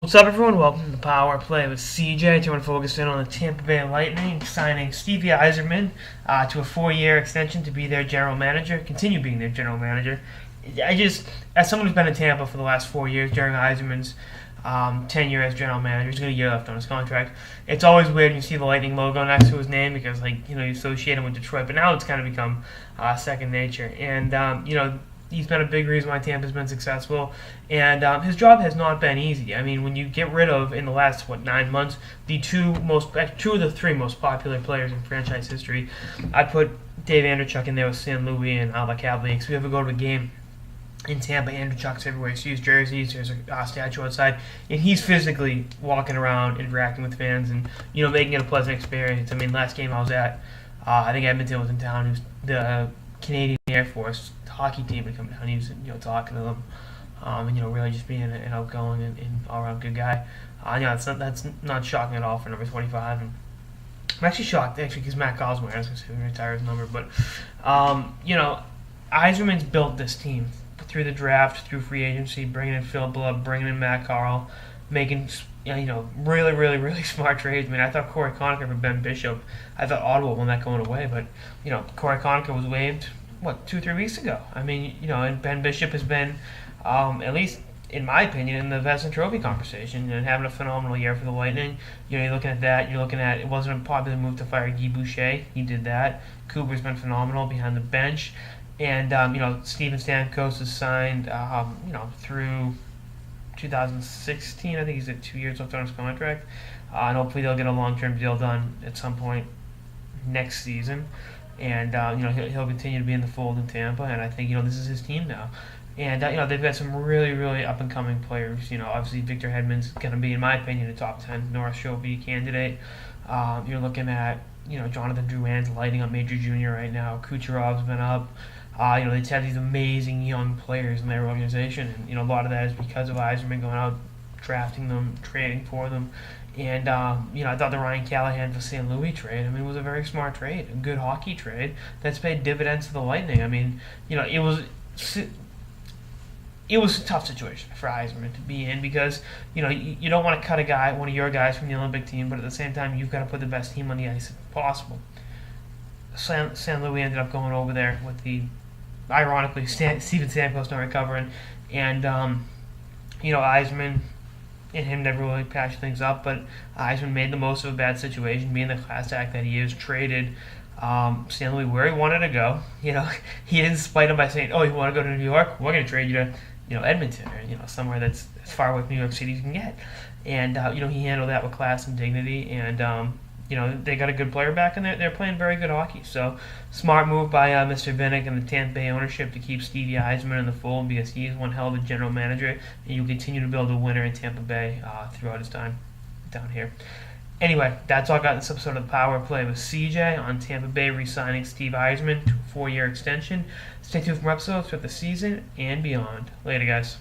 What's up, everyone? Welcome to the Power Play with CJ. Today, we're focusing on the Tampa Bay Lightning signing Stevie Yzerman to a 4-year extension to be their general manager, continue being their general manager. As someone who's been in Tampa for the last 4 years during Yzerman's tenure as general manager, he's got a year left on his contract. It's always weird when you see the Lightning logo next to his name because, you associate him with Detroit, but now it's kind of become second nature. And, he's been a big reason why Tampa's been successful, and his job has not been easy. I mean, when you get rid of, in the last, 9 months, two of the three most popular players in franchise history, I put Dave Andreychuk in there with San Luis and the Cavaliers. Because we ever go to a game in Tampa, Andreychuk's everywhere. You see his jerseys, there's a statue outside, and he's physically walking around, interacting with fans, and, making it a pleasant experience. I mean, last game I was at, I think Edmonton was in town. It was the Canadian Air Force hockey team to come down. He was, talking to them, and really just being an outgoing and all-around good guy. That's not shocking at all for number 25. And I'm actually shocked, because Matt Cosmo, I was going to say, he retired his number, but Yzerman's built this team through the draft, through free agency, bringing in Phil Blood, bringing in Matt Carl, making really, really, really smart trades. I mean, I thought Corey Conacher for Ben Bishop. I thought Ottawa won that going away, but Corey Conacher was waived 2-3 weeks ago. I mean, and Ben Bishop has been, at least in my opinion, in the Vezina Trophy conversation and having a phenomenal year for the Lightning. You're looking at that. You're looking at, it wasn't a popular move to fire Guy Boucher. He did that. Cooper's been phenomenal behind the bench, and Steven Stamkos is signed, through 2016. I think he's at 2 years left on his contract, and hopefully they'll get a long-term deal done at some point next season. And he'll continue to be in the fold in Tampa, and I think this is his team now. And they've got some really, really up and coming players. Obviously Victor Hedman's going to be, in my opinion, a top 10 North Trophy candidate. You're looking at Jonathan Drouin's lighting up Major Junior right now. Kucherov's been up. They just have these amazing young players in their organization, and a lot of that is because of Yzerman going out, drafting them, trading for them. And, I thought the Ryan Callahan for San Luis trade, it was a very smart trade, a good hockey trade that's paid dividends to the Lightning. I mean, it was a tough situation for Yzerman to be in because, you don't want to cut one of your guys from the Olympic team, but at the same time, you've got to put the best team on the ice if possible. San Luis ended up going over there with ironically, Steven Stamkos not recovering, and, Yzerman and him never really patched things up, but Yzerman made the most of a bad situation, being the class act that he is, traded San Luis where he wanted to go. He didn't spite him by saying, "Oh, you want to go to New York? We're going to trade you to, Edmonton, or somewhere that's as far away from New York City as you can get." And he handled that with class and dignity, and they got a good player back, and they're playing very good hockey. So, smart move by Mr. Vinnick and the Tampa Bay ownership to keep Stevie Yzerman in the fold, because he is one hell of a general manager, and you'll continue to build a winner in Tampa Bay throughout his time down here. Anyway, that's all I got in this episode of the Power Play with CJ on Tampa Bay re-signing Steve Yzerman to a 4-year extension. Stay tuned for more episodes throughout the season and beyond. Later, guys.